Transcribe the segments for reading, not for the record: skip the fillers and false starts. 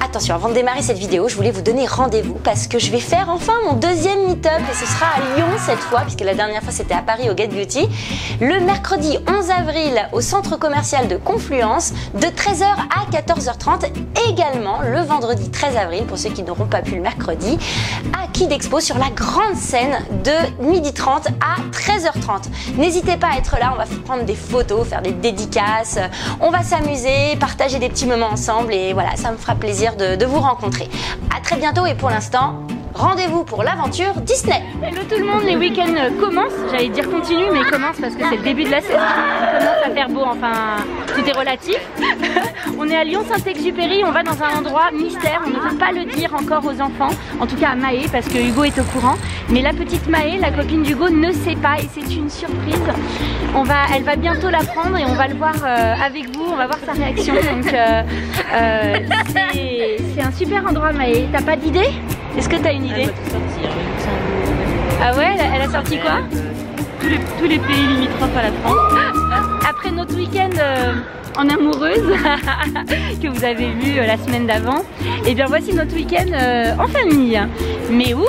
attention, avant de démarrer cette vidéo, je voulais vous donner rendez-vous parce que je vais faire enfin mon deuxième meet-up et ce sera à Lyon cette fois, puisque la dernière fois c'était à Paris au Get Beauty, le mercredi 11 avril au centre commercial de Confluence de 13h à 14h30, également le vendredi 13 avril pour ceux qui n'auront pas pu le mercredi à Kid Expo sur la grande scène de 12h30 à 13h30. N'hésitez pas à être là, on va prendre des photos, faire des dédicaces, on va s'amuser, partager des petits moments ensemble et voilà, ça me fera plaisir de vous rencontrer. À très bientôt et pour l'instant, rendez-vous pour l'aventure Disney. Hello tout le monde, les week-ends commencent, j'allais dire continue mais commencent parce que c'est le début de la saison. Il commence à faire beau, enfin tout est relatif. On est à Lyon-Saint-Exupéry, on va dans un endroit mystère, on ne peut pas le dire encore aux enfants, en tout cas à Maë parce que Hugo est au courant. Mais la petite Maë, la copine d'Hugo, ne sait pas et c'est une surprise. Elle va bientôt l'apprendre et on va le voir avec vous, on va voir sa réaction. Donc c'est un super endroit Maë, t'as pas d'idée? Est-ce que t'as une idée? Ah ouais, elle a sorti quoi? Tous les pays limitrophes à la France. Après notre week-end en amoureuse que vous avez vu la semaine d'avant, et bien voici notre week-end en famille. Mais où?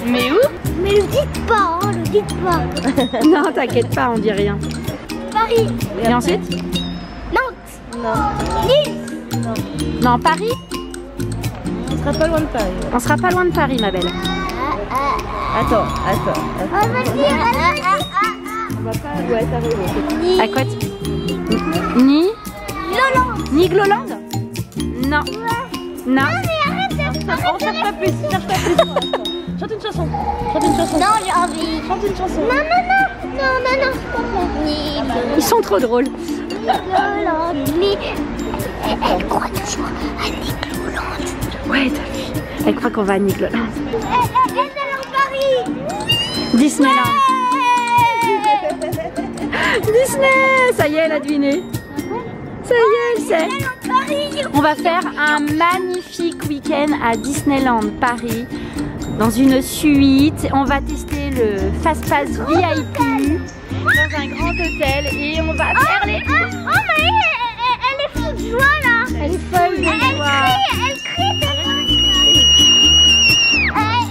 Mais où? Mais le dites pas, hein, le dites pas. Non, t'inquiète pas, on dit rien. Paris. Et ensuite? Nantes. Non. Nice. Non, Paris? On sera pas loin de Paris. On sera pas loin de Paris, ma belle. Attends. On va dire. On va pas. Ouais, t'as raison. À quoi Nigloland? Non. Non. On cherche pas plus. Chante une chanson. Non, j'ai envie. Chante une chanson. Non. Ils sont trop drôles. Elle croit toujours à Nigloland. Ouais, t'as vu. Elle croit qu'on va à Nigloland. Elle est en Paris. Disneyland. Disney. Ça y est, elle a deviné. Ça y est, elle sait. On va faire un magnifique week-end à Disneyland Paris. Dans une suite. On va tester le Fast Pass VIP. Dans un grand hôtel. Et on va faire les... Oh, Maë, elle est folle de joie là. Elle est folle de joie. Elle crie.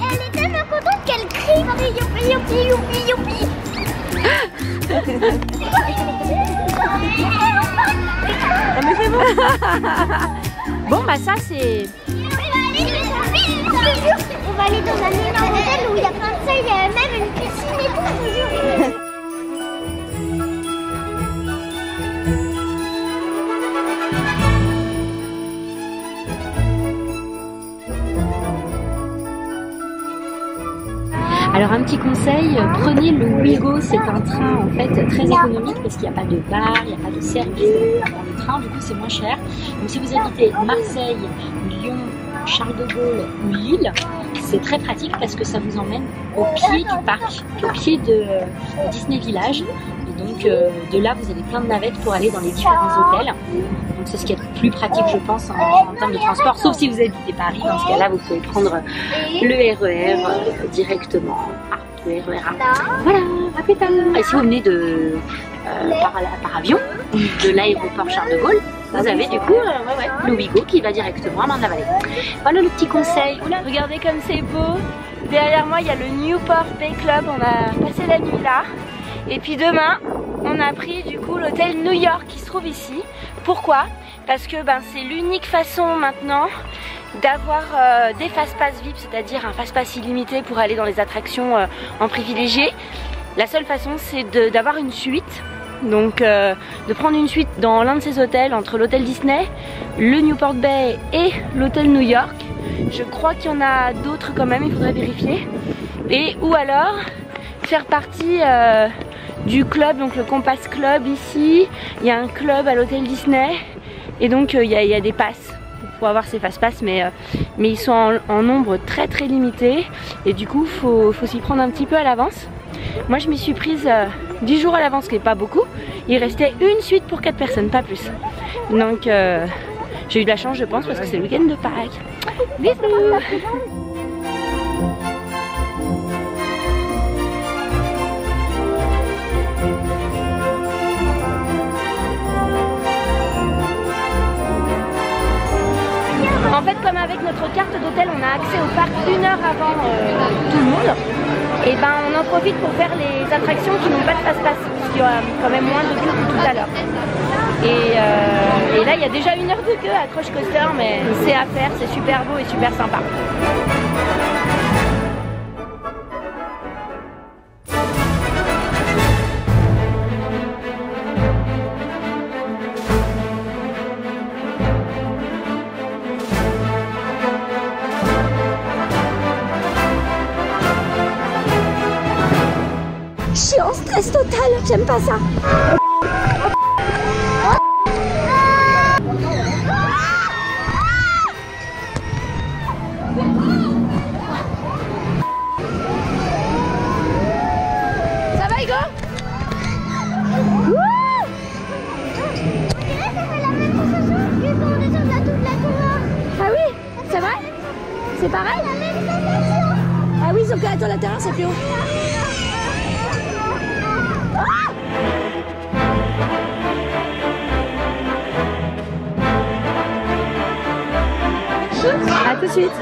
Elle est tellement contente qu'elle crie. Youpi. Ah, mais c'est bon. Bon bah ça c'est... On va aller dans un énorme hôtel où il y a plein de salles, il y a même une piscine et tout, je te jure. Alors un petit conseil, prenez le Ouigo, c'est un train en fait très économique parce qu'il n'y a pas de bar, il n'y a pas de service dans le train, du coup c'est moins cher. Donc si vous habitez Marseille, Lyon, Charles de Gaulle ou Lille, c'est très pratique parce que ça vous emmène au pied du parc, au pied de Disney Village. Et donc de là vous avez plein de navettes pour aller dans les différents hôtels. Donc c'est ce qui est le plus pratique je pense en termes de transport, sauf si vous habitez Paris, dans ce cas-là vous pouvez prendre le RER directement. Ah, le RER A. Voilà, à plus tard. Et si vous venez par avion de l'aéroport Charles de Gaulle, vous avez du coup le Ouigo qui va directement à Marne-la-Vallée. Voilà le petit conseil. Regardez comme c'est beau. Derrière moi il y a le Newport Bay Club, on a passé la nuit là. Et puis demain on a pris du coup l'hôtel New York qui se trouve ici. Pourquoi? Parce que c'est l'unique façon maintenant d'avoir des fast-pass VIP, c'est-à-dire un fast-pass illimité pour aller dans les attractions en privilégié. La seule façon c'est d'avoir une suite. Donc de prendre une suite dans l'un de ces hôtels entre l'hôtel Disney, le Newport Bay et l'hôtel New York. Je crois qu'il y en a d'autres quand même, il faudrait vérifier. Et ou alors faire partie du club, donc le Compass Club ici. Il y a un club à l'hôtel Disney et donc il y a des passes pour avoir ces fast-pass, mais ils sont en nombre très limité et du coup faut s'y prendre un petit peu à l'avance. Moi je m'y suis prise 10 jours à l'avance, ce qui n'est pas beaucoup. Il restait une suite pour 4 personnes, pas plus. Donc j'ai eu de la chance je pense parce que c'est le week-end de Pâques. Bisous. En fait, comme avec notre carte d'hôtel, on a accès au parc 1 heure avant tout le monde. Et ben on en profite pour faire les attractions qui n'ont pas de fast-pass, parce qu'il y a quand même moins de queue que tout à l'heure. Et là il y a déjà 1 heure de queue à Crush Coaster, mais c'est à faire, c'est super beau et super sympa. Je suis en stress total, j'aime pas ça. Ça va Hugo? Ah oui, c'est vrai? C'est pareil? Ah oui, sauf que attends, la terrasse c'est plus haut. À tout de suite.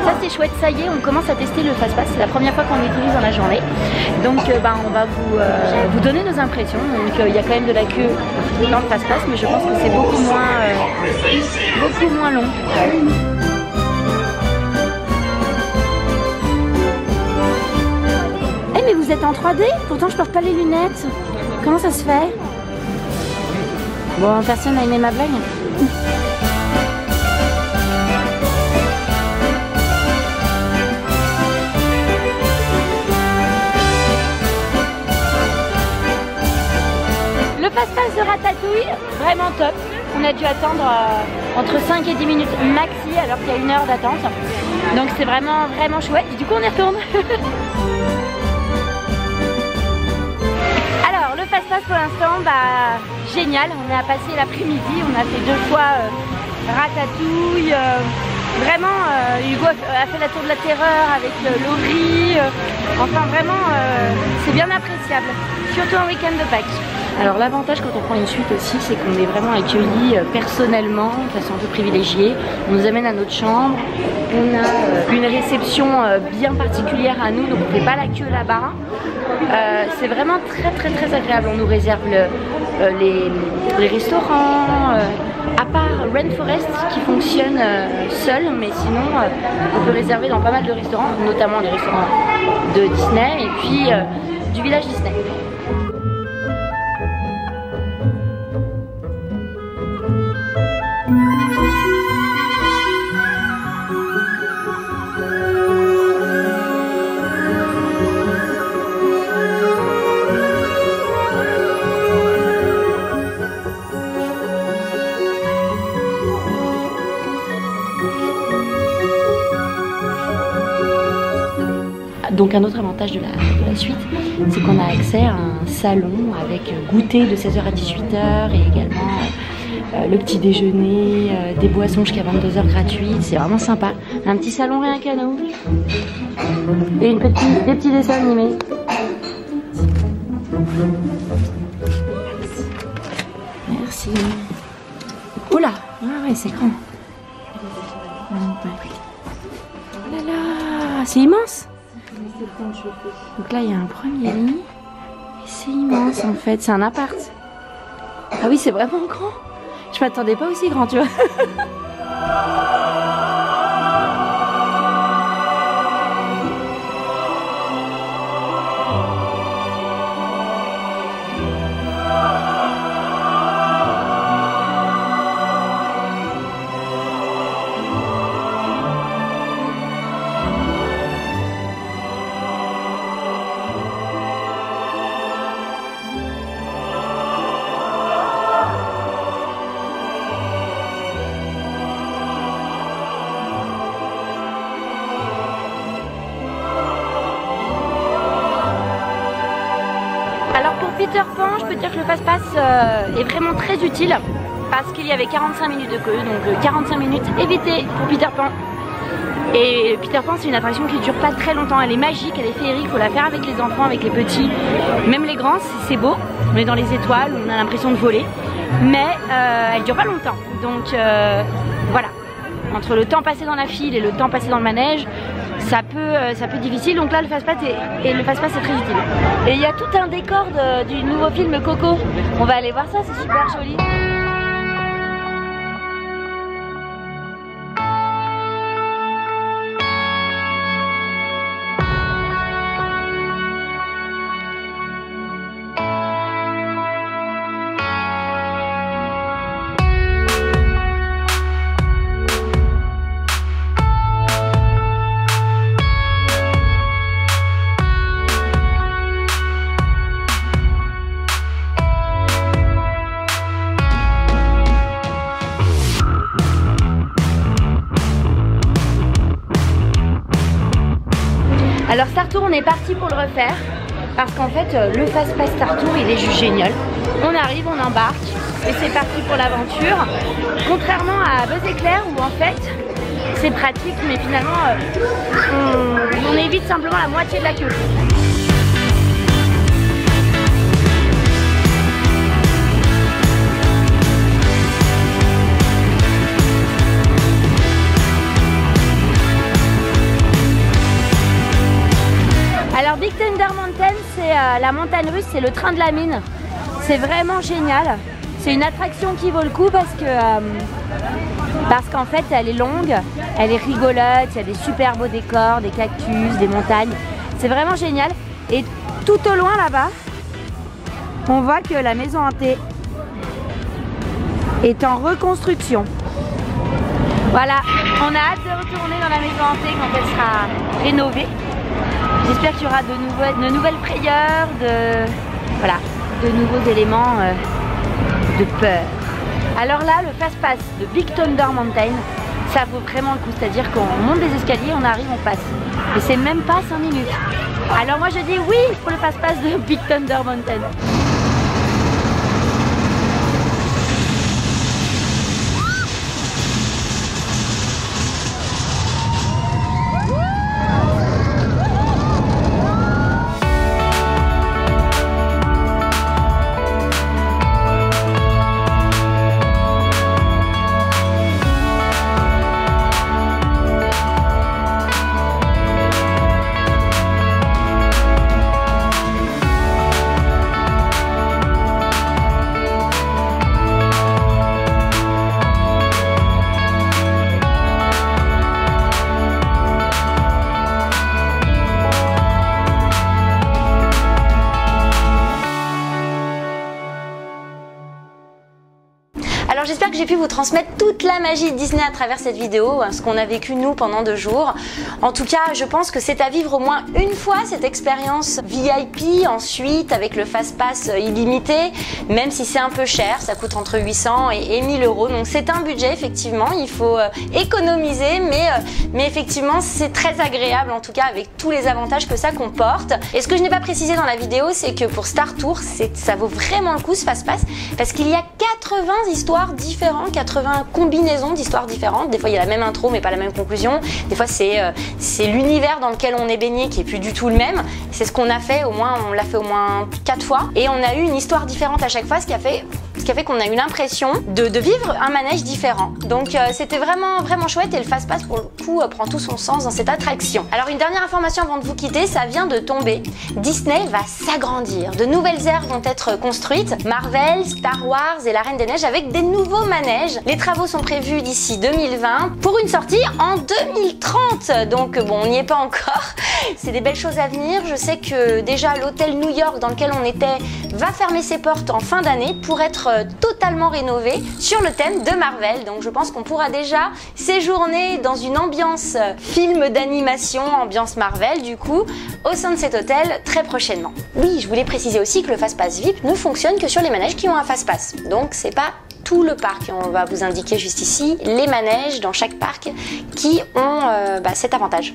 Ça c'est chouette, ça y est, on commence à tester le fast-pass, c'est la première fois qu'on l'utilise dans la journée. Donc on va vous donner nos impressions. Donc il y a quand même de la queue dans le fast-pass, mais je pense que c'est beaucoup moins long. Eh mais vous êtes en 3D? Pourtant je porte pas les lunettes. Comment ça se fait? Bon, personne n'a aimé ma blague. Le passe-passe de Ratatouille, vraiment top. On a dû attendre entre 5 et 10 minutes maxi alors qu'il y a 1 heure d'attente. Donc c'est vraiment chouette. Et du coup on y retourne. Alors le passe-passe pour l'instant, génial. On a passé l'après-midi, on a fait 2 fois Ratatouille. Vraiment, Hugo a fait la tour de la terreur avec Laurie. Enfin vraiment, c'est bien appréciable. Surtout en week-end de Pâques. Alors l'avantage quand on prend une suite aussi, c'est qu'on est vraiment accueilli personnellement, de façon un peu privilégiée. On nous amène à notre chambre, on a une réception bien particulière à nous, donc on ne fait pas la queue là-bas. C'est vraiment très agréable. On nous réserve les restaurants, à part Rainforest qui fonctionne seul, mais sinon on peut réserver dans pas mal de restaurants, notamment des restaurants de Disney et puis du village Disney. Donc un autre avantage de la suite, c'est qu'on a accès à un salon avec goûter de 16h à 18h et également le petit déjeuner, des boissons jusqu'à 22h gratuites, c'est vraiment sympa. Un petit salon rien qu'à nous et des petits dessins animés. Merci. Oula, ah ouais c'est grand. Oh là là, c'est immense. Donc là il y a un premier lit et c'est immense en fait, c'est un appart. Ah oui c'est vraiment grand. Je m'attendais pas aussi grand tu vois. Peter Pan, je peux dire que le fast-pass est vraiment très utile parce qu'il y avait 45 minutes de queue, donc 45 minutes évitées pour Peter Pan. Et Peter Pan, c'est une attraction qui ne dure pas très longtemps, elle est magique, elle est féerique, il faut la faire avec les enfants, avec les petits, même les grands, c'est beau, on est dans les étoiles, on a l'impression de voler, mais elle ne dure pas longtemps, donc voilà, entre le temps passé dans la file et le temps passé dans le manège, ça peut être difficile, donc là le fast-pass est très utile. Et il y a tout un décor du nouveau film Coco, on va aller voir ça, c'est super joli. Alors Star Tour, on est parti pour le refaire parce qu'en fait le fast-pass Star Tour il est juste génial. On arrive, on embarque et c'est parti pour l'aventure. Contrairement à Buzz Éclair où en fait c'est pratique mais finalement on évite simplement la moitié de la queue. Alors Big Thunder Mountain, c'est la montagne russe, c'est le train de la mine. C'est vraiment génial. C'est une attraction qui vaut le coup parce qu'en fait elle est longue, elle est rigolote, il y a des super beaux décors, des cactus, des montagnes. C'est vraiment génial. Et tout au loin là-bas, on voit que la maison hantée est en reconstruction. Voilà, on a hâte de retourner dans la maison hantée quand elle sera rénovée. J'espère qu'il y aura de nouvelles frayeurs, de nouveaux éléments de peur. Alors là, le fast-pass de Big Thunder Mountain, ça vaut vraiment le coup. C'est-à-dire qu'on monte des escaliers, on arrive, on passe. Et c'est même pas 5 minutes. Alors moi je dis oui pour le fast-pass de Big Thunder Mountain. Alors j'espère que j'ai pu vous transmettre toute la magie de Disney à travers cette vidéo, ce qu'on a vécu nous pendant 2 jours. En tout cas, je pense que c'est à vivre au moins une fois cette expérience VIP, ensuite avec le fast-pass illimité, même si c'est un peu cher, ça coûte entre 800 et 1000 euros. Donc c'est un budget effectivement, il faut économiser, mais effectivement c'est très agréable en tout cas avec tous les avantages que ça comporte. Et ce que je n'ai pas précisé dans la vidéo, c'est que pour Star Tour, ça vaut vraiment le coup ce fast-pass parce qu'il y a 80 histoires différentes, 80 combinaisons d'histoires différentes. Des fois il y a la même intro mais pas la même conclusion. Des fois c'est l'univers dans lequel on est baigné qui est plus du tout le même. C'est ce qu'on a fait, on l'a fait au moins 4 fois et on a eu une histoire différente à chaque fois, ce qui a fait qu'on a eu l'impression de vivre un manège différent. Donc c'était vraiment chouette et le fast-pass pour le coup prend tout son sens dans cette attraction. Alors une dernière information avant de vous quitter, ça vient de tomber. Disney va s'agrandir. De nouvelles aires vont être construites. Marvel, Star Wars et la Reine des Neiges avec des nouveaux manèges. Les travaux sont prévus d'ici 2020 pour une sortie en 2030. Donc bon, on n'y est pas encore. C'est des belles choses à venir. Je sais que déjà l'hôtel New York dans lequel on était va fermer ses portes en fin d'année pour être totalement rénové sur le thème de Marvel. Donc je pense qu'on pourra déjà séjourner dans une ambiance film d'animation, ambiance Marvel du coup, au sein de cet hôtel très prochainement. Oui, je voulais préciser aussi que le fast-pass VIP ne fonctionne que sur les manèges qui ont un fast-pass. Donc c'est pas tout le parc. On va vous indiquer juste ici les manèges dans chaque parc qui ont cet avantage.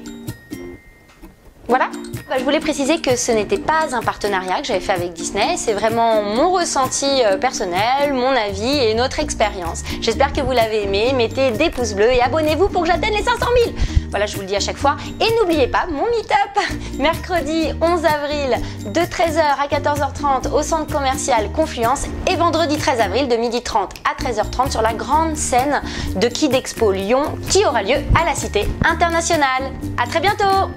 Voilà. Je voulais préciser que ce n'était pas un partenariat que j'avais fait avec Disney, c'est vraiment mon ressenti personnel, mon avis et notre expérience. J'espère que vous l'avez aimé, mettez des pouces bleus et abonnez-vous pour que j'atteigne les 500 000. Voilà, je vous le dis à chaque fois. Et n'oubliez pas mon meet-up, mercredi 11 avril de 13h à 14h30 au centre commercial Confluence et vendredi 13 avril de 12h30 à 13h30 sur la grande scène de Kid Expo Lyon qui aura lieu à la Cité Internationale. À très bientôt!